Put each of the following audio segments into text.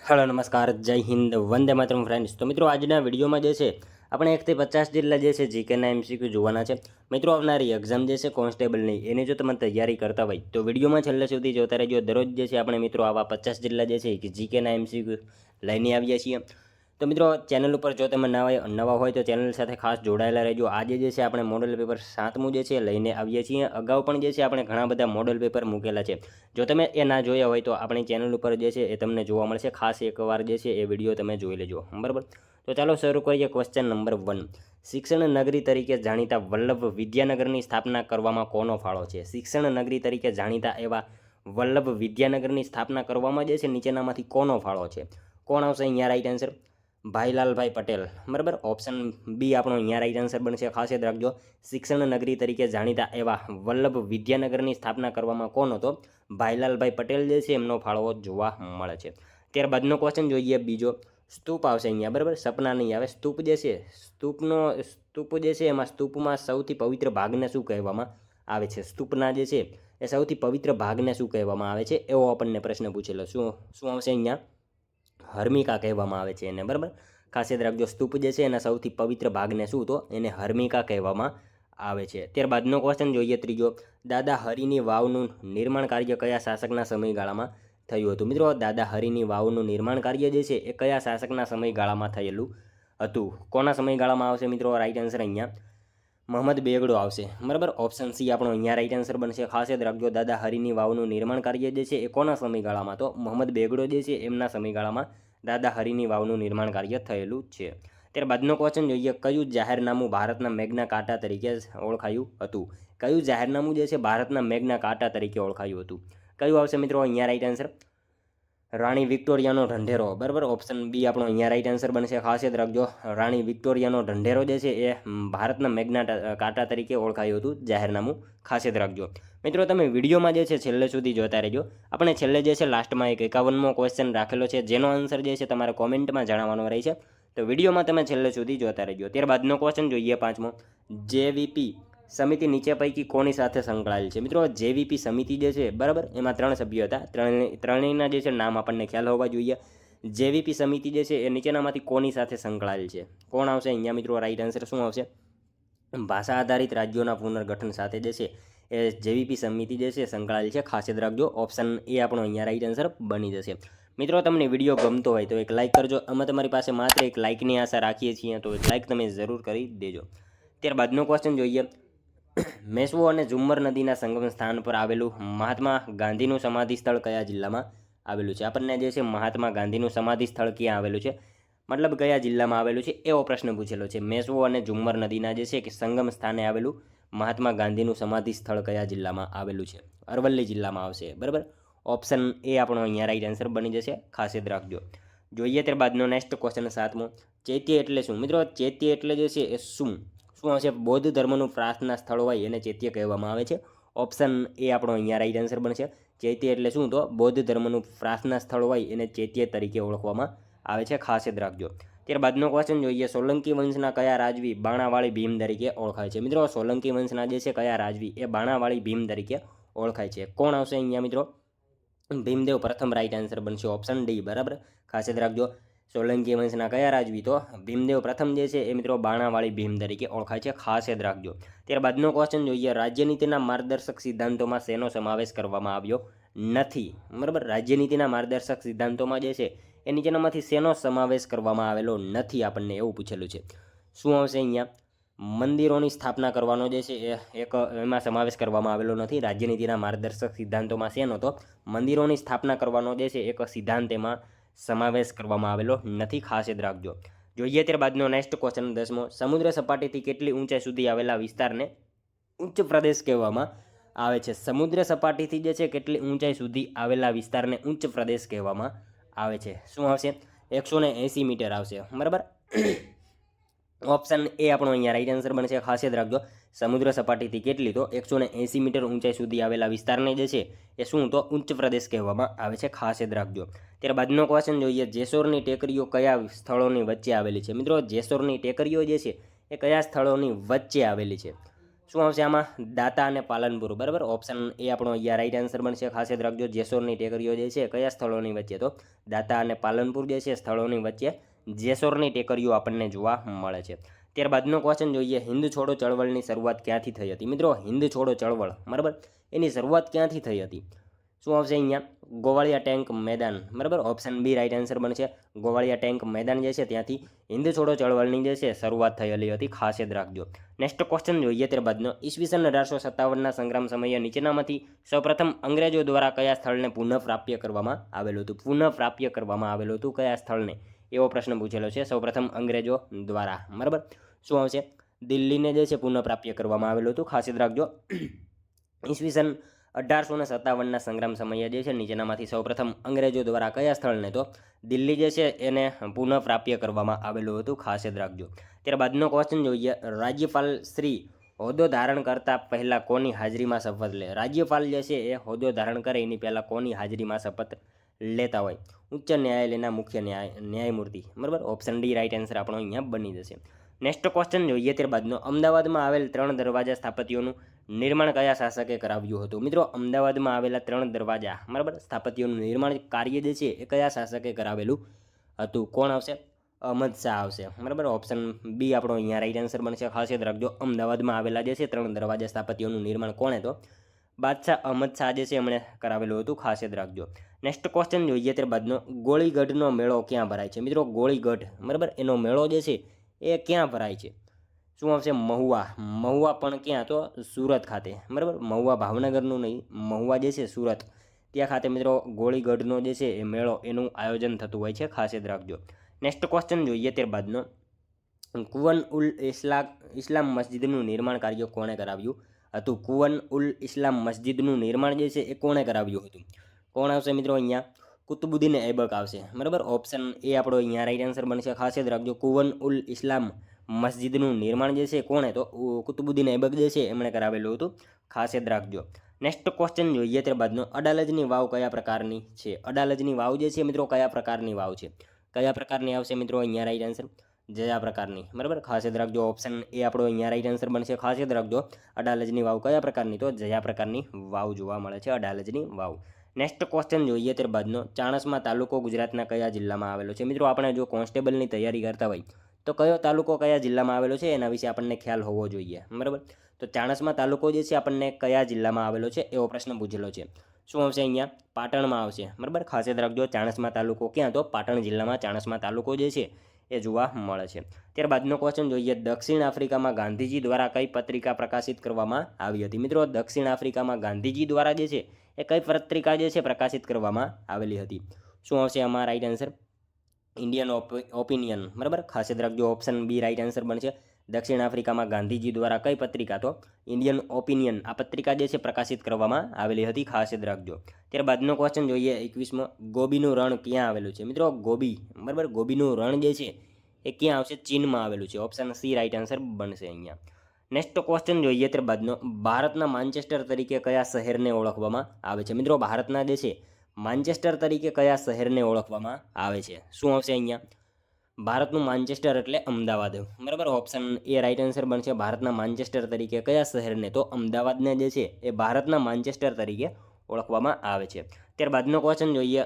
Hello नमस्कार जय Hind Vande Mataram friends. तो मित्रों આજના વિડીયોમાં જે છે આપણે 1 થી 50 જેટલા જે છે જીકેના એમસીક્યુ જોવાના છે। મિત્રો આવનારી એક્ઝામ જે છે કોન્સ્ટેબલની એની જો તમે તૈયારી કરતા હોય તો વિડીયોમાં છેલ્લે સુધી જોતા રહેજો। દરરોજ જે છે આપણે મિત્રો આવા 50 જેટલા જે છે કે જીકેના એમસીક્યુ લઈને આવીએ છીએ। તો મિત્રો ચેનલ ઉપર જો તમે નવા હોય તો ચેનલ સાથે ખાસ જોડાયેલા રહેજો। આજે જે છે આપણે મોડલ પેપર 7મું જે છે લઈને આવીએ છીએ। અગાઉ પણ જે છે આપણે ઘણા બધા મોડલ પેપર મૂકેલા છે। જો તમે એ ના જોયા હોય તો આપણી ચેનલ ઉપર જે છે એ તમને જોવા મળશે। ખાસ એકવાર જે છે એ વિડીયો તમે જોઈ લેજો, બરાબર। તો ચાલો શરૂ કરીએ। ક્વેશ્ચન નંબર 1, શિક્ષણ નગરી તરીકે જાણીતા વલ્લભ વિદ્યાનગરની સ્થાપના કરવામાં કોનો ફાળો છે? શિક્ષણ નગરી તરીકે જાણીતા એવા વલ્લભ વિદ્યાનગરની સ્થાપના કરવામાં જે છે નીચેનામાંથી કોનો ફાળો છે? કોણ આવશે અહીંયા રાઈટ આન્સર? ભાઈલાલભાઈ પટેલ, બરાબર। ઓપ્શન બી આપણો અહીંયા રાઈટ આન્સર બનશે। ખાસ યાદ રાખજો, શિક્ષણ નગરી તરીકે જાણીતા એવા વલ્લભ વિદ્યાનગરની સ્થાપના કરવામાં કોણ હતો? ભાઈલાલભાઈ પટેલ જે છે એમનો ફાળો જોવા મળે છે। ત્યારબાદનો ક્વેશ્ચન જોઈએ બીજો, સ્તૂપ આવશે અહીંયા, બરાબર। સપના નહીં આવે। સ્તૂપ જે છે, સ્તૂપ જે છે એમાં સ્તૂપમાં સૌથી પવિત્ર ભાગને શું કહેવામાં આવે છે? સ્તૂપના જે છે એ સૌથી પવિત્ર ભાગને શું કહેવામાં આવે છે એવો આપણને પ્રશ્ન પૂછેલો। શું આવશે અહીંયા? હર્મિકા કહેવામાં આવે છે એને, બરાબર। ખાસ યાદ રાખજો, સ્તૂપ જે છે એના સૌથી પવિત્ર ભાગને શું તો એને હર્મિકા કહેવામાં આવે છે। ત્યારબાદનો ક્વેશ્ચન જોઈએ ત્રીજો, દાદા હરિની વાવનું નિર્માણ કાર્ય કયા શાસકના સમયગાળામાં થયું હતું? મિત્રો દાદા હરિની વાવનું નિર્માણ કાર્ય જે છે એ કયા શાસકના સમયગાળામાં થયેલું હતું? કોના સમયગાળામાં આવશે મિત્રો? રાઈટ આન્સર અહીંયા મોહમ્મદ બેગડો આવશે, બરાબર। ઓપ્શન સી આપણો અહીંયા રાઈટ આન્સર બનશે। ખાસ યાદ રાખજો, દાદા હરિની વાવનું નિર્માણ કાર્ય જે છે એ કોના સમયગાળામાં? તો મોહમ્મદ બેગડો જે છે એમના સમયગાળામાં દાદા હરિની વાવનું નિર્માણ કાર્ય થયેલું છે। ત્યારબાદનો ક્વેશ્ચન જોઈએ, કયું જાહેરનામું ભારતના મેગ્ના કાર્ટા તરીકે ઓળખાયું હતું? કયું જાહેરનામું જે છે ભારતના મેગ્ના કાર્ટા તરીકે ઓળખાયું હતું? કયું આવશે મિત્રો અહીંયા રાઈટ આન્સર? રાણી વિક્ટોરિયાનો ઢંઢેરો, બરાબર। ઓપ્શન બી આપણો અહીંયા રાઈટ આન્સર બનશે। ખાસ યાદ રાખજો, રાણી વિક્ટોરિયાનો ઢંઢેરો જે છે એ ભારતના મેગ્ના કાર્ટા તરીકે ઓળખાયું હતું જાહેરનામું, ખાસ યાદ રાખજો। મિત્રો તમે વિડીયોમાં જે છે છેલ્લે સુધી જોતા રહેજો। આપણે છેલ્લે જે છે લાસ્ટમાં એક 51મો ક્વેશ્ચન રાખેલો છે જેનો આન્સર જે છે તમારે કોમેન્ટમાં જણાવવાનો રહે છે। તો વિડીયોમાં તમે છેલ્લે સુધી જોતા રહેજો। ત્યારબાદનો ક્વેશ્ચન જોઈએ 5મો, જેવીપી સમિતિ નીચે પૈકી કોની સાથે સંકળાયેલ છે? મિત્રો જેવીપી સમિતિ જે છે, બરાબર, એમાં 3 સભ્યો હતા। ત્રણેયના જે છે નામ આપણને ખ્યાલ હોવા જોઈએ। જેવીપી સમિતિ જે છે એ નીચેનામાંથી કોની સાથે સંકળાયેલ છે? કોણ આવશે અહીંયા મિત્રો રાઈટ આન્સર? શું આવશે? ભાષા આધારિત રાજ્યોના પુનર્ગઠન સાથે જે છે એ જેવીપી સમિતિ જે છે સંકળાયેલ છે। ખાસ યાદ રાખજો, ઓપ્શન એ આપણો અહીંયા રાઈટ આન્સર બની જશે। મિત્રો તમને વિડીયો ગમતો હોય તો એક લાઇક કરજો। અમે તમારી પાસે માત્ર એક લાઇકની આશા રાખીએ છીએ, તો એક લાઇક તમે જરૂર કરી દેજો। ત્યારબાદનો ક્વેશ્ચન જોઈએ, મેસવો અને ઝુમ્મર નદીના સંગમ સ્થાન પર આવેલું મહાત્મા ગાંધીનું સમાધિ સ્થળ કયા જિલ્લામાં આવેલું છે? આપણને જે છે મહાત્મા ગાંધીનું સમાધિ સ્થળ ક્યાં આવેલું છે, મતલબ કયા જિલ્લામાં આવેલું છે એવો પ્રશ્ન પૂછેલો છે। મેસવો અને ઝુમ્મર નદીના જે છે કે સંગમ સ્થાને આવેલું મહાત્મા ગાંધીનું સમાધિ સ્થળ કયા જિલ્લામાં આવેલું છે? અરવલ્લી જિલ્લામાં આવશે, બરાબર। ઓપ્શન એ આપણો અહીંયા રાઈટ આન્સર બની જશે। ખાસ યાદ રાખજો। જોઈએ ત્યારબાદનો નેક્સ્ટ ક્વેશ્ચન 7મો, ચૈત્ય એટલે શું? મિત્રો ચૈત્ય એટલે જે છે એ શું આવશે? બૌદ્ધ ધર્મનું પ્રાર્થના સ્થળ હોય એને ચૈત્ય કહેવામાં આવે છે। ઓપ્શન એ આપણો અહીંયા રાઈટ આન્સર બનશે। ચૈત્ય એટલે શું? તો બૌદ્ધ ધર્મનું પ્રાર્થના સ્થળ હોય એને ચૈત્ય તરીકે ઓળખવામાં આવે છે। ખાસ યાદ રાખજો। ત્યારબાદનો ક્વેશ્ચન જોઈએ, સોલંકી વંશના કયા રાજવી બાણાવાળી ભીમ તરીકે ઓળખાય છે? મિત્રો સોલંકી વંશના જે છે કયા રાજવી એ બાણાવાળી ભીમ તરીકે ઓળખાય છે? કોણ આવશે અહીંયા મિત્રો? ભીમદેવ પ્રથમ રાઈટ આન્સર બનશે। ઓપ્શન ડી, બરાબર। ખાસ યાદ રાખજો, સોલંકી વંશના કયા રાજવી? તો ભીમદેવ પ્રથમ જે છે એ મિત્રો બાણાવાળી ભીમ તરીકે ઓળખાય છે। ખાસ યાદ રાખજો। ત્યારબાદનો ક્વેશ્ચન જોઈએ, રાજ્યનીતિના માર્ગદર્શક સિદ્ધાંતોમાં શેનો સમાવેશ કરવામાં આવ્યો નથી? બરાબર, રાજ્યનીતિના માર્ગદર્શક સિદ્ધાંતોમાં જે છે એ નીચેનામાંથી શેનો સમાવેશ કરવામાં આવેલો નથી આપણને એવું પૂછેલું છે। શું આવશે અહીંયા? મંદિરોની સ્થાપના કરવાનો જે છે એ એક એમાં સમાવેશ કરવામાં આવેલો નથી। રાજ્યનીતિના માર્ગદર્શક સિદ્ધાંતોમાં શેનો? તો મંદિરોની સ્થાપના કરવાનો જે છે એક સિદ્ધાંત એમાં સમાવેશ કરવામાં આવેલો નથી। ખાસ યાદ રાખજો। જોઈએ ત્યારબાદનો નેક્સ્ટ ક્વેશ્ચન 10મો, સમુદ્ર સપાટીથી કેટલી ઊંચાઈ સુધી આવેલા વિસ્તારને ઉચ્ચ પ્રદેશ કહેવામાં આવે છે? સમુદ્ર સપાટીથી જે છે કેટલી ઊંચાઈ સુધી આવેલા વિસ્તારને ઉચ્ચ પ્રદેશ કહેવામાં આવે છે? શું આવશે? 180 મીટર આવશે, બરાબર। ઓપ્શન એ આપણો અહીંયા રાઈટ આન્સર બનશે। ખાસ યાદ રાખજો, સમુદ્ર સપાટીથી કેટલી? તો 180 મીટર ઊંચાઈ સુધી આવેલા વિસ્તારને જે છે એ શું? તો ઉચ્ચ પ્રદેશ કહેવામાં આવે છે। ખાસ યાદ રાખજો। ત્યારબાદનો ક્વેશ્ચન જોઈએ, જેસોરની ટેકરીઓ કયા સ્થળોની વચ્ચે આવેલી છે? મિત્રો જેસોરની ટેકરીઓ જે છે એ કયા સ્થળોની વચ્ચે આવેલી છે? શું આવશે આમાં? દાતા અને પાલનપુર, બરાબર. ઓપ્શન એ આપણો અહીંયા રાઈટ આન્સર બનશે. ખાસ યાદ રાખજો, જેસોરની ટેકરીઓ જે છે કયા સ્થળોની વચ્ચે? તો દાતા અને પાલનપુર જે છે સ્થળોની વચ્ચે જેસોરની ટેકરીઓ આપણને જોવા મળે છે. ત્યારબાદનો ક્વેશ્ચન જોઈએ, હિન્દ છોડો ચળવળની શરૂઆત ક્યાંથી થઈ હતી? મિત્રો, હિન્દ છોડો ચળવળ, બરાબર, એની શરૂઆત ક્યાંથી થઈ હતી? શું આવશે અહીંયા? ગોવાળિયા ટેન્ક મેદાન, બરાબર. ઓપ્શન બી રાઈટ આન્સર બનશે. ગોવાળિયા ટેન્ક મેદાન જે છે ત્યાંથી હિન્દ છોડો ચળવળની જે છે શરૂઆત થયેલી હતી. ખાસ યાદ રાખજો. નેક્સ્ટ ક્વેશ્ચન જોઈએ ત્યારબાદનો, ઈસવીસન 1857ના સંગ્રામ સમયે નીચેનામાંથી સૌપ્રથમ અંગ્રેજો દ્વારા કયા સ્થળને પુનઃપ્રાપ્ય કરવામાં આવેલું હતું? પુનઃપ્રાપ્ય કરવામાં આવેલું હતું કયા સ્થળને? એવો પ્રશ્ન પૂછેલો છે. સૌપ્રથમ અંગ્રેજો દ્વારા, બરાબર. શું આવશે? દિલ્હીને જે છે પુનઃપ્રાપ્ય કરવામાં આવેલું હતું. ખાસ યાદ રાખજો. ઈસવીસન 1857ના સંગ્રામ સમયે જે છે નીચેનામાંથી સૌપ્રથમ અંગ્રેજો દ્વારા કયા સ્થળને? તો દિલ્હી જે છે એને પુનઃપ્રાપ્ય કરવામાં આવેલું હતું. ખાસ યાદ રાખજો. ત્યારબાદનો ક્વેશ્ચન જોઈએ, રાજ્યપાલ શ્રી હોદ્દો ધારણ કરતા પહેલાં કોની હાજરીમાં શપથ લે? રાજ્યપાલ જે છે એ હોદ્દો ધારણ કરે એની પહેલાં કોની હાજરીમાં શપથ લેતા હોય? ઉચ્ચ ન્યાયાલયના મુખ્ય ન્યાયમૂર્તિ, બરાબર. ઓપ્શન ડી રાઈટ આન્સર આપણો અહીંયા બની જશે. નેક્સ્ટ ક્વેશ્ચન જોઈએ ત્યારબાદનો, અમદાવાદમાં આવેલ 3 દરવાજા સ્થાપત્યોનું નિર્માણ કયા શાસકે કરાવ્યું હતું? મિત્રો, અમદાવાદમાં આવેલા 3 દરવાજા, બરાબર, સ્થાપત્યોનું નિર્માણ કાર્ય જે છે એ કયા શાસકે કરાવેલું હતું? કોણ આવશે? અહમદ શાહ આવશે, બરાબર. ઓપ્શન બી આપણો અહીંયા રાઈટ આન્સર બનશે. ખાસ યાદ રાખજો, અમદાવાદમાં આવેલા જે છે 3 દરવાજા સ્થાપત્યોનું નિર્માણ કોણે? તો બાદશાહ અહમદ શાહ જે છે એમણે કરાવેલું હતું. ખાસ યાદ રાખજો. નેક્સ્ટ ક્વેશ્ચન જોઈએ ત્યારબાદનો, ગોળીગઢનો મેળો ક્યાં ભરાય છે? મિત્રો, ગોળીગઢ, બરાબર, એનો મેળો જે છે એ ક્યાં ભરાય છે? શું આવશે? મહુવા. મહુવા પણ ક્યાં? તો સુરત ખાતે, બરાબર. મહુવા ભાવનગરનું નહીં, મહુવા જે છે સુરત, ત્યાં ખાતે મિત્રો ગોળીગઢનો જે છે એ મેળો એનું આયોજન થતું હોય છે. ખાસ યાદ રાખજો. નેક્સ્ટ ક્વેશ્ચન જોઈએ ત્યારબાદનો, કુવન ઉલ ઇસ્લામ મસ્જિદનું નિર્માણ કાર્ય કોણે કરાવ્યું હતું? કુવન ઉલ ઇસ્લામ મસ્જિદનું નિર્માણ જે છે એ કોણે કરાવ્યું હતું? કોણ આવશે મિત્રો? અહીંયા કુતુબુદ્દીન ઐબક આવશે, બરાબર. ઓપ્શન એ આપણો અહીંયા રાઈટ આન્સર બનશે. ખાસ યાદ રાખજો, કુવન ઉલ ઇસ્લામ મસ્જિદનું નિર્માણ જે છે કોણે? તો કુતુબુદ્દીન ઐબક જે છે એમણે કરાવેલું હતું. ખાસ યાદ રાખજો. નેક્સ્ટ ક્વેશ્ચન જોઈએ ત્યારબાદનો, અડાલજની વાવ કયા પ્રકારની છે? અડાલજની વાવ જે છે મિત્રો કયા પ્રકારની વાવ છે? કયા પ્રકારની આવશે મિત્રો? અહીંયા રાઈટ આન્સર જયા પ્રકારની, બરાબર. ખાસ યાદ રાખજો, ઓપ્શન એ આપણો અહીંયા રાઈટ આન્સર બનશે. ખાસ યાદ રાખજો, અડાલજની વાવ કયા પ્રકારની? તો જયા પ્રકારની વાવ જોવા મળે છે, અડાલજની વાવ. નેક્સ્ટ ક્વેશ્ચન જોઈએ ત્યારબાદનો, ચાણસ્મા તાલુકો ગુજરાતના કયા જિલ્લામાં આવેલો છે? મિત્રો, આપણે જો કોન્સ્ટેબલની તૈયારી કરતા હોય તો કયો તાલુકો કયા જિલ્લામાં આવેલો છે એના વિશે આપણને ખ્યાલ હોવો જોઈએ, બરાબર. તો ચાણસ્મા તાલુકો જે છે આપણને કયા જિલ્લામાં આવેલો છે એવો પ્રશ્ન પૂછેલો છે. શું આવશે? અહીંયા પાટણમાં આવશે, બરાબર. ખાસ યાદ રાખજો, ચાણસ્મા તાલુકો ક્યાં? તો પાટણ જિલ્લામાં ચાણસ્મા તાલુકો જે છે એ જોવા મળે છે. ત્યારબાદનો ક્વેશ્ચન જોઈએ, દક્ષિણ આફ્રિકામાં ગાંધીજી દ્વારા કઈ પત્રિકા પ્રકાશિત કરવામાં આવી હતી? મિત્રો, દક્ષિણ આફ્રિકામાં ગાંધીજી દ્વારા જે છે એ કઈ પત્રિકા જે છે પ્રકાશિત કરવામાં આવેલી હતી? શું આવશે આમાં રાઈટ આન્સર? ઇન્ડિયન ઓપિનિયન, બરાબર. ખાસ યાદ રાખજો, ઓપ્શન બી રાઈટ આન્સર બનશે. દક્ષિણ આફ્રિકામાં ગાંધીજી દ્વારા કઈ પત્રિકા? તો ઇન્ડિયન ઓપિનિયન, આ પત્રિકા જે છે પ્રકાશિત કરવામાં આવેલી હતી. ખાસ યાદ રાખજો. ત્યારબાદનો ક્વેશ્ચન જોઈએ 21મો, ગોબીનું રણ ક્યાં આવેલું છે? મિત્રો, ગોબી, બરાબર, ગોબીનું રણ જે છે એ ક્યાં આવશે? ચીનમાં આવેલું છે. ઓપ્શન સી રાઈટ આન્સર બનશે અહીંયા. નેક્સ્ટ ક્વેશ્ચન જોઈએ ત્યારબાદનો, ભારતના માન્ચેસ્ટર તરીકે કયા શહેરને ઓળખવામાં આવે છે? મિત્રો, ભારતના જે છે માન્ચેસ્ટર તરીકે કયા શહેરને ઓળખવામાં આવે છે? શું આવશે અહીંયા? ભારતનું માન્ચેસ્ટર એટલે અમદાવાદ, બરાબર. ઓપ્શન એ રાઈટ આન્સર બનશે. ભારતના માન્ચેસ્ટર તરીકે કયા શહેરને? તો અમદાવાદને જે છે એ ભારતના માન્ચેસ્ટર તરીકે ઓળખવામાં આવે છે. ત્યારબાદનો ક્વેશ્ચન જોઈએ,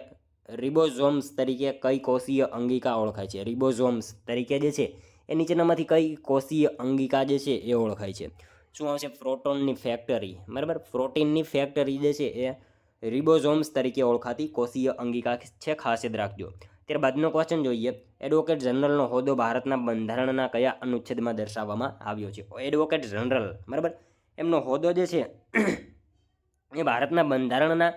રિબોઝોમ્સ તરીકે કઈ કોષીય અંગિકા ઓળખાય છે? રિબોઝોમ્સ તરીકે જે છે એ નીચેનામાંથી કઈ કોષીય અંગિકા જે છે એ ઓળખાય છે? શું આવશે? પ્રોટોનની ફેક્ટરી, બરાબર. પ્રોટીનની ફેક્ટરી જે છે એ રિબોઝોમ્સ તરીકે ઓળખાતી કોષીય અંગિકા છે. ખાસ યાદ રાખજો. ત્યારબાદનો ક્વેશ્ચન જોઈએ, એડવોકેટ જનરલનો હોદ્દો ભારતના બંધારણના કયા અનુચ્છેદમાં દર્શાવવામાં આવ્યો છે? એડવોકેટ જનરલ, બરાબર, એમનો હોદ્દો જે છે એ ભારતના બંધારણના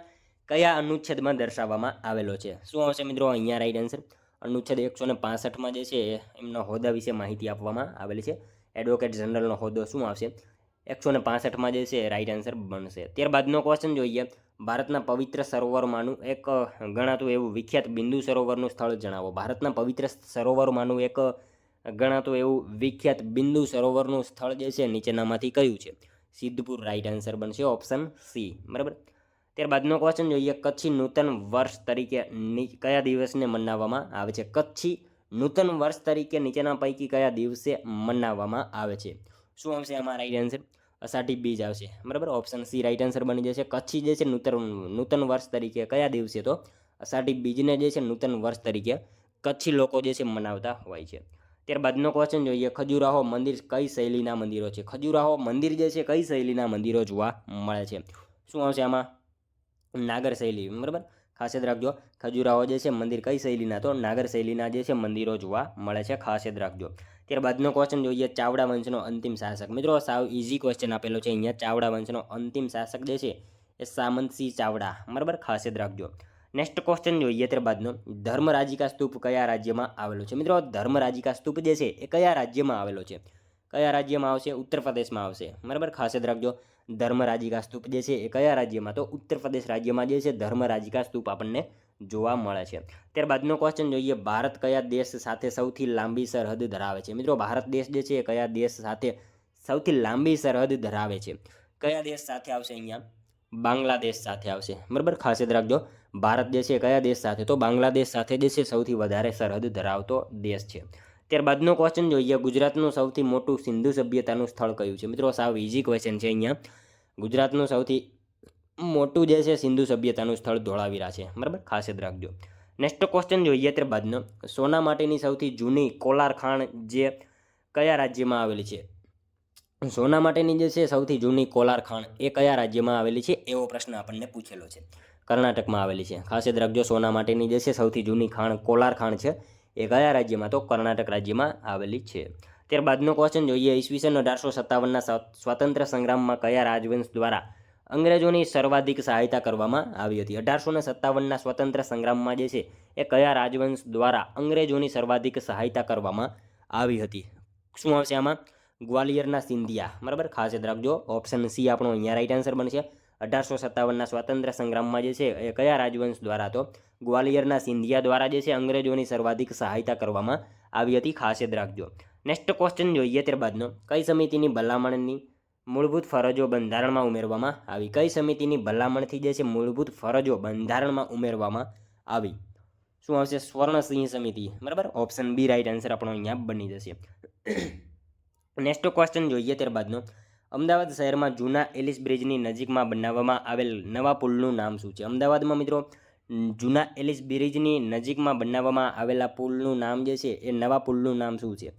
કયા અનુચ્છેદમાં દર્શાવવામાં આવેલો છે? શું આવશે મિત્રો? અહીંયા રાઈટ આન્સર અનુચ્છેદ 165માં જે છે એમના હોદ્દા વિશે માહિતી આપવામાં આવેલી છે. એડવોકેટ જનરલનો હોદ્દો શું આવશે? 165માં જે છે રાઈટ આન્સર બનશે. ત્યારબાદનો ક્વેશ્ચન જોઈએ, ભારતના પવિત્ર સરોવરમાંનું એક ગણાતું એવું વિખ્યાત બિંદુ સરોવરનું સ્થળ જણાવો. ભારતના પવિત્ર સરોવરમાંનું એક ગણાતું એવું વિખ્યાત બિંદુ સરોવરનું સ્થળ જે છે નીચેનામાંથી કયું છે? સિદ્ધપુર રાઈટ આન્સર બનશે. ઓપ્શન સી, બરાબર. ત્યારબાદનો ક્વેશ્ચન જોઈએ, કચ્છી નૂતન વર્ષ તરીકે કયા દિવસને મનાવવામાં આવે છે? કચ્છી નૂતન વર્ષ તરીકે નીચેના પૈકી કયા દિવસે મનાવવામાં આવે છે? શું આવશે આમાં રાઈટ આન્સર? અષાઢી બીજ આવશે, બરાબર. ઓપ્શન સી રાઈટ આન્સર બની જશે. કચ્છી જે છે નૂતન વર્ષ તરીકે કયા દિવસે? તો અષાઢી બીજને જે છે નૂતન વર્ષ તરીકે કચ્છી લોકો જે છે મનાવતા હોય છે. ત્યારબાદનો ક્વેશ્ચન જોઈએ, ખજુરાહો મંદિર કઈ શૈલીના મંદિરો છે? ખજુરાહો મંદિર જે છે કઈ શૈલીના મંદિરો જોવા મળે છે? શું આવશે આમાં? નાગર શૈલી, બરાબર. ખાસ યાદ રાખજો, ખજુરાહો જે છે મંદિર કઈ શૈલીના? તો નાગર શૈલીના જે છે મંદિરો જોવા મળે છે, ખાસ યાદ રાખજો. ત્યારબાદનો ક્વેશ્ચન જોઈએ, ચાવડા વંશનો અંતિમ શાસક. મિત્રો સાવ ઇઝી ક્વેશ્ચન આપેલો છે અહીંયા. ચાવડા વંશનો અંતિમ શાસક જે છે એ સામંતસિંહ ચાવડા, બરાબર. ખાસ યાદ રાખજો. નેક્સ્ટ ક્વેશ્ચન જોઈએ ત્યારબાદનો, ધર્મરાજિકા સ્તૂપ કયા રાજ્યમાં આવેલો છે? મિત્રો ધર્મરાજિકા સ્તૂપ જે છે એ કયા રાજ્યમાં આવેલો છે? કયા રાજ્યમાં આવશે? ઉત્તર પ્રદેશમાં આવશે, બરાબર. ખાસ યાદ રાખજો, ધર્મરાજિકા સ્તૂપ જે છે એ કયા રાજ્યમાં? તો ઉત્તર પ્રદેશ રાજ્યમાં જે છે ધર્મરાજિકા સ્તૂપ આપણને જોવા મળે છે. ત્યારબાદનો ક્વેશ્ચન જોઈએ, ભારત કયા દેશ સાથે સૌથી લાંબી સરહદ ધરાવે છે? મિત્રો ભારત દેશ જે છે એ કયા દેશ સાથે સૌથી લાંબી સરહદ ધરાવે છે? કયા દેશ સાથે આવશે અહીંયા? બાંગ્લાદેશ સાથે આવશે, બરાબર. ખાસ યાદ રાખજો, ભારત જે છે કયા દેશ સાથે? તો બાંગ્લાદેશ સાથે જે છે સૌથી વધારે સરહદ ધરાવતો દેશ છે. ત્યારબાદનો ક્વેશ્ચન જોઈએ, ગુજરાતનું સૌથી મોટું સિંધુ સભ્યતાનું સ્થળ કયું છે? મિત્રો સાવ ઇઝી ક્વેશ્ચન છે અહીંયા. ગુજરાતનું સૌથી મોટું જે છે સિંધુ સભ્યતાનું સ્થળ ધોળાવીરા છે, બરાબર. ખાસ યાદ રાખજો. નેક્સ્ટ ક્વેશ્ચન જોઈએ ત્યારબાદનો, સોના માટેની સૌથી જૂની કોલાર ખાણ જે કયા રાજ્યમાં આવેલી છે? સોના માટેની જે છે સૌથી જૂની કોલાર ખાણ એ કયા રાજ્યમાં આવેલી છે? એવો પ્રશ્ન આપણને પૂછેલો છે. કર્ણાટકમાં આવેલી છે. ખાસ યાદ રાખજો, સોના માટેની જે છે સૌથી જૂની ખાણ કોલાર ખાણ છે એ કયા રાજ્યમાં? તો કર્ણાટક રાજ્યમાં આવેલી છે. ત્યારબાદનો ક્વેશ્ચન જોઈએ, ઈસવીસન 1857ના સ્વાતંત્ર્ય સંગ્રામમાં કયા રાજવંશ દ્વારા અંગ્રેજોની સર્વાધિક સહાયતા કરવામાં આવી હતી? 1857ના સ્વતંત્ર સંગ્રામમાં જે છે એ કયા રાજવંશ દ્વારા અંગ્રેજોની સર્વાધિક સહાયતા કરવામાં આવી હતી? શું આવશે આમાં? ગ્વાલિયરના સિંધિયા, બરાબર. ખાસ યાદ રાખજો, ઓપ્શન સી આપણો અહીંયા રાઈટ આન્સર બનશે. 1857ના સ્વાતંત્ર્ય સંગ્રામમાં જે છે એ કયા રાજવંશ દ્વારા? તો ગ્વાલિયરના સિંધિયા દ્વારા જે છે અંગ્રેજોની સર્વાધિક સહાયતા કરવામાં આવી હતી, ખાસ યાદ રાખજો. નેક્સ્ટ ક્વેશ્ચન જોઈએ ત્યારબાદનો, કઈ સમિતિની ભલામણની મૂળભૂત ફરજો બંધારણમાં ઉમેરવામાં આવી? કઈ સમિતિની ભલામણથી જે છે મૂળભૂત ફરજો બંધારણમાં ઉમેરવામાં આવી? શું આવશે? સ્વર્ણસિંહ સમિતિ, બરાબર. ઓપ્શન બી રાઈટ આન્સર આપણો અહીંયા બની જશે. નેક્સ્ટ ક્વેશ્ચન જોઈએ ત્યારબાદનો, અમદાવાદ શહેરમાં જૂના એલિસ બ્રિજની નજીકમાં બનાવવામાં આવેલ નવા પુલનું નામ શું છે? અમદાવાદમાં મિત્રો જૂના એલિસ બ્રિજની નજીકમાં બનાવવામાં આવેલા પુલનું નામ જે છે એ નવા પુલનું નામ શું છે?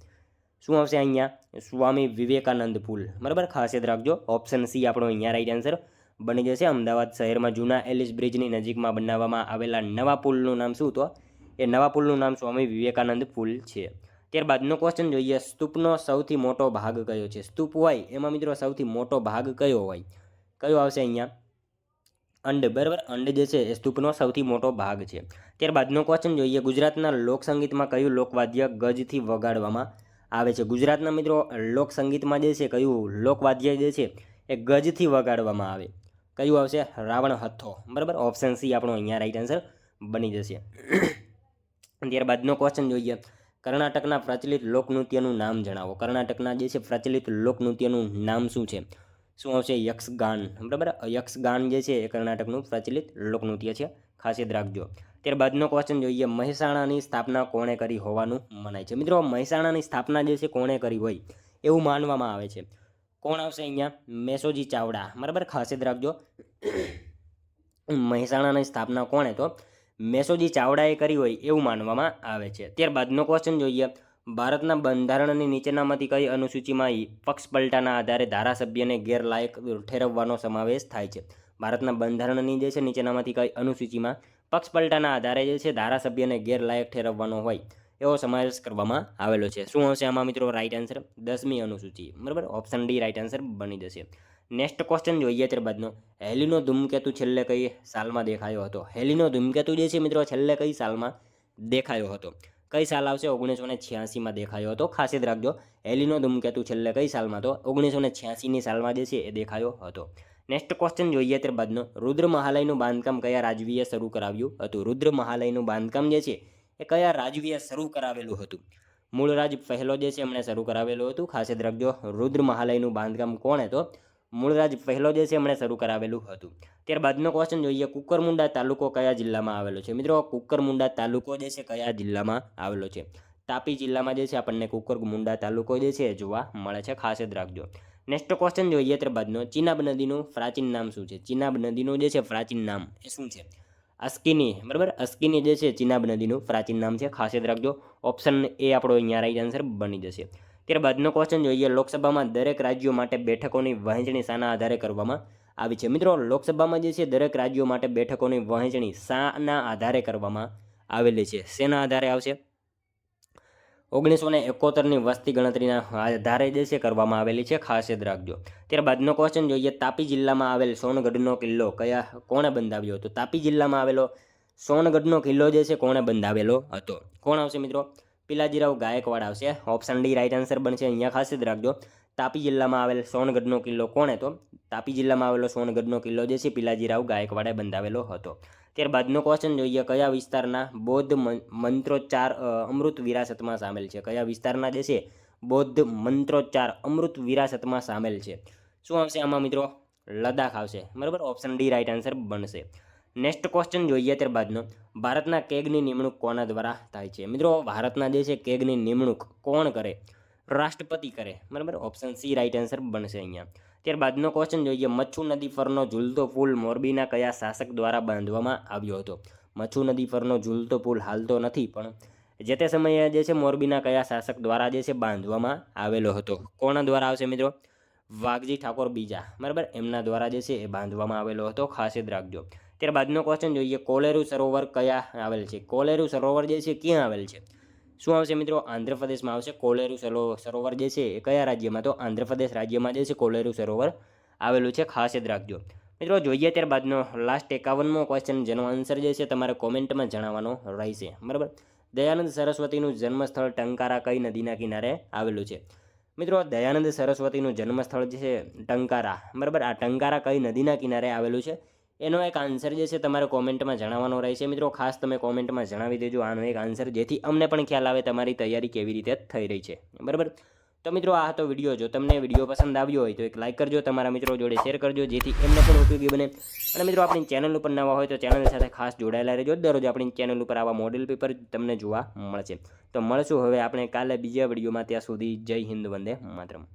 શું આવશે અહીંયા? સ્વામી વિવેકાનંદ પુલ, બરાબર. ખાસ યાદ રાખજો, ઓપ્શન સી આપણો અહીંયા રાઈટ આન્સર બની જશે. અમદાવાદ શહેરમાં જૂના એલિસ બ્રિજની નજીકમાં બનાવવામાં આવેલા નવા પુલનું નામ શું? તો એ નવા પુલનું નામ સ્વામી વિવેકાનંદ પુલ છે. ત્યારબાદનો ક્વેશ્ચન જોઈએ, સ્તૂપનો સૌથી મોટો ભાગ કયો છે? સ્તૂપ હોય એમાં મિત્રો સૌથી મોટો ભાગ કયો હોય? કયો આવશે અહીંયા? અંડ, બરાબર. અંડ જે છે એ સ્તૂપનો સૌથી મોટો ભાગ છે. ત્યારબાદનો ક્વેશ્ચન જોઈએ, ગુજરાતના લોકસંગીતમાં કયું લોકવાદ્ય ગજથી વગાડવામાં આવે છે? ગુજરાતના મિત્રો લોકસંગીતમાં જે છે કયું લોકવાદ્ય જે છે એ ગજથી વગાડવામાં આવે? કયું આવશે? રાવણ હથ્થો, બરાબર. ઓપ્શન સી આપણો અહીંયા રાઈટ આન્સર બની જશે. ત્યારબાદનો ક્વેશ્ચન જોઈએ, કર્ણાટકના પ્રચલિત લોકનૃત્યનું નામ જણાવો. કર્ણાટકના જે છે પ્રચલિત લોકનૃત્યનું નામ શું છે? શું આવશે? યક્ષગાન, બરાબર. યક્ષગાન જે છે એ કર્ણાટકનું પ્રચલિત લોકનૃત્ય છે, ખાસ યાદ રાખજો. ત્યારબાદનો ક્વેશ્ચન જોઈએ, મહેસાણાની સ્થાપના કોણે કરી હોવાનું મનાય છે? મિત્રો મહેસાણાની સ્થાપના જે છે કોણે કરી હોય એવું માનવામાં આવે છે? કોણ આવશે અહીંયા? મેસોજી ચાવડા, બરાબર. ખાસ યાદ રાખજો, મહેસાણાની સ્થાપના કોણે? તો મેસોજી ચાવડાએ કરી હોય એવું માનવામાં આવે છે. ત્યારબાદનો ક્વેશ્ચન જોઈએ, ભારતના બંધારણની નીચેનામાંથી કઈ અનુસૂચિમાં પક્ષ પલટાના આધારે ધારાસભ્યને ગેરલાયક ઠેરવવાનો સમાવેશ થાય છે? ભારતના બંધારણની જે છે નીચેનામાંથી કઈ અનુસૂચિમાં પક્ષ પલટાના આધારે જે છે ધારાસભ્યને ગેરલાયક ઠેરવવાનો હોય એવો સમાવેશ કરવામાં આવેલો છે? શું આવશે આમાં મિત્રો રાઈટ આન્સર? 10મી અનુસૂચિ, બરાબર. ઓપ્શન ડી રાઈટ આન્સર બની જશે. નેક્સ્ટ ક્વેશ્ચન જોઈએ ત્યારબાદનો, હેલીનો ધૂમકેતુ છેલ્લે કઈ સાલમાં દેખાયો હતો? હેલીનો ધૂમકેતુ જે છે મિત્રો છેલ્લે કઈ સાલમાં દેખાયો હતો? કઈ સાલ આવશે? 1986માં દેખાયો હતો. ખાસ યાદ રાખજો, હેલીનો ધૂમકેતુ છેલ્લે કઈ સાલમાં? તો 1986ની સાલમાં જે છે એ દેખાયો હતો. નેક્સ્ટ ક્વેશ્ચન જોઈએ ત્યારબાદનો, રુદ્ર મહાલયનું બાંધકામ કયા રાજવીએ શરૂ કરાવ્યું હતું? રુદ્ર મહાલયનું બાંધકામ જે છે એ કયા રાજવીએ શરૂ કરાવેલું હતું? મૂળરાજ પહેલો જે છે એમણે શરૂ કરાવેલું હતું. ખાસ યાદ રાખજો, રુદ્ર મહાલયનું બાંધકામ કોણે? તો મૂળરાજ પહેલો જે છે એમણે શરૂ કરાવેલું હતું. ત્યારબાદનો ક્વેશ્ચન જોઈએ, કુકરમુંડા તાલુકો કયા જિલ્લામાં આવેલો છે? મિત્રો કુકરમુંડા તાલુકો જે છે કયા જિલ્લામાં આવેલો છે? તાપી જિલ્લામાં જે છે આપણને કુકરમુંડા તાલુકો જે છે જોવા મળે છે, ખાસ યાદ રાખજો. નેક્સ્ટ ક્વેશ્ચન જોઈએ ત્યારબાદનો, ચિનાબ નદીનું પ્રાચીન નામ શું છે? ચિનાબ નદીનું જે છે પ્રાચીન નામ એ શું છે? અસ્કિની, બરાબર, અસ્કિની જે છે ચિનાબ નદીનું પ્રાચીન નામ છે, ખાસ યાદ રાખજો. ઓપ્શન એ આપણો અહીંયા રાઈટ આન્સર બની જશે. ત્યારબાદનો ક્વેશ્ચન જોઈએ, લોકસભામાં દરેક રાજ્યો માટે બેઠકોની વહેંચણી શાના આધારે કરવામાં આવી છે? મિત્રો, લોકસભામાં જે છે દરેક રાજ્યો માટે બેઠકોની વહેંચણી શાના આધારે કરવામાં આવેલી છે? શેના આધારે આવશે? 1971ની વસ્તી ગણતરીના આધારે જે છે કરવામાં આવેલી છે, ખાસ યાદ રાખજો. ત્યારબાદનો ક્વેશ્ચન જોઈએ, તાપી જિલ્લામાં આવેલ સોનગઢનો કિલ્લો કોણે બંધાવ્યો હતો? તાપી જિલ્લામાં આવેલો સોનગઢનો કિલ્લો જે છે કોણે બંધાવેલો હતો? કોણ આવશે મિત્રો? પિલાજીરાવ ગાયકવાડ આવશે. ઓપ્શન ડી રાઈટ આન્સર બનશે. અહીંયા ખાસ યાદ રાખજો, તાપી જિલ્લામાં આવેલ સોનગઢનો કિલ્લો કોણે? તો તાપી જિલ્લામાં આવેલો સોનગઢનો કિલ્લો જે છે પિલાજીરાવ ગાયકવાડે બંધાવેલો હતો. ત્યારબાદનો ક્વેશ્ચન જોઈએ, કયા વિસ્તારના બૌદ્ધ મંત્રોચ્ચાર અમૃત વિરાસતમાં સામેલ છે? કયા વિસ્તારના જે છે બૌદ્ધ મંત્રોચ્ચાર અમૃત વિરાસતમાં સામેલ છે? શું આવશે આમાં મિત્રો? લદ્દાખ આવશે, બરાબર. ઓપ્શન ડી રાઈટ આન્સર બનશે. નેક્સ્ટ ક્વેશ્ચન જોઈએ ત્યારબાદનો, ભારતના કેગની નિમણૂક કોના દ્વારા થાય છે? મિત્રો, ભારતના જે છે કેગની નિમણૂક કોણ કરે? રાષ્ટ્રપતિ કરે, બરાબર. ઓપ્શન સી રાઈટ આન્સર બનશે અહીંયા. ત્યારબાદનો ક્વેશ્ચન જોઈએ, મચ્છુ નદી પરનો ઝૂલતો પુલ મોરબીના કયા શાસક દ્વારા બાંધવામાં આવ્યો હતો? મચ્છુ નદી પરનો ઝૂલતો પુલ હાલ તો નથી, પણ જે તે સમયે જે છે મોરબીના કયા શાસક દ્વારા જે છે બાંધવામાં આવેલો હતો? કોના દ્વારા આવશે મિત્રો? વાઘજી ઠાકોર બીજા, બરાબર, એમના દ્વારા જે છે એ બાંધવામાં આવેલો હતો, ખાસ યાદ રાખજો. ત્યારબાદનો ક્વેશ્ચન જોઈએ, કોલેરુ સરોવર કયા આવેલ છે? કોલેરુ સરોવર જે છે ક્યાં આવેલ છે? શું આવશે મિત્રો? આંધ્રપ્રદેશમાં આવશે. કોલેરુ સરોવર જે છે એ કયા રાજ્યમાં? તો આંધ્રપ્રદેશ રાજ્યમાં જે છે કોલેરુ સરોવર આવેલું છે, ખાસ યાદ રાખજો. મિત્રો, જોઈએ ત્યારબાદનો લાસ્ટ 51મો ક્વેશ્ચન, જેનો આન્સર જે છે તમારે કોમેન્ટમાં જણાવવાનો રહેશે, બરાબર. દયાનંદ સરસ્વતીનું જન્મસ્થળ ટંકારા કઈ નદીના કિનારે આવેલું છે? મિત્રો, દયાનંદ સરસ્વતીનું જન્મસ્થળ જે છે ટંકારા, બરાબર, આ ટંકારા કઈ નદીના કિનારે આવેલું છે? એનો એક આન્સર જે છે તમારે કોમેન્ટમાં જણાવવાનો રહેશે. મિત્રો, ખાસ તમે કોમેન્ટમાં જણાવી દેજો આનો એક આન્સર, જેથી અમને પણ ખ્યાલ આવે તમારી તૈયારી કેવી રીતે થઈ રહી છે, બરાબર. તો મિત્રો, આ હતો વિડીયો. જો તમને વિડીયો પસંદ આવ્યો હોય તો એક લાઇક કરજો, તમારા મિત્રો જોડે શેર કરજો, જેથી એમને પણ ઉપયોગી બને. અને મિત્રો, આપણી ચેનલ ઉપર નવા હોય તો ચેનલ સાથે ખાસ જોડાયેલા રહેજો. દરરોજ આપણી ચેનલ ઉપર આવા મોડેલ પેપર તમને જોવા મળશે. તો મળશું હવે આપણે કાલે બીજા વિડીયોમાં. ત્યાં સુધી જય હિન્દ, વંદે માતરમ.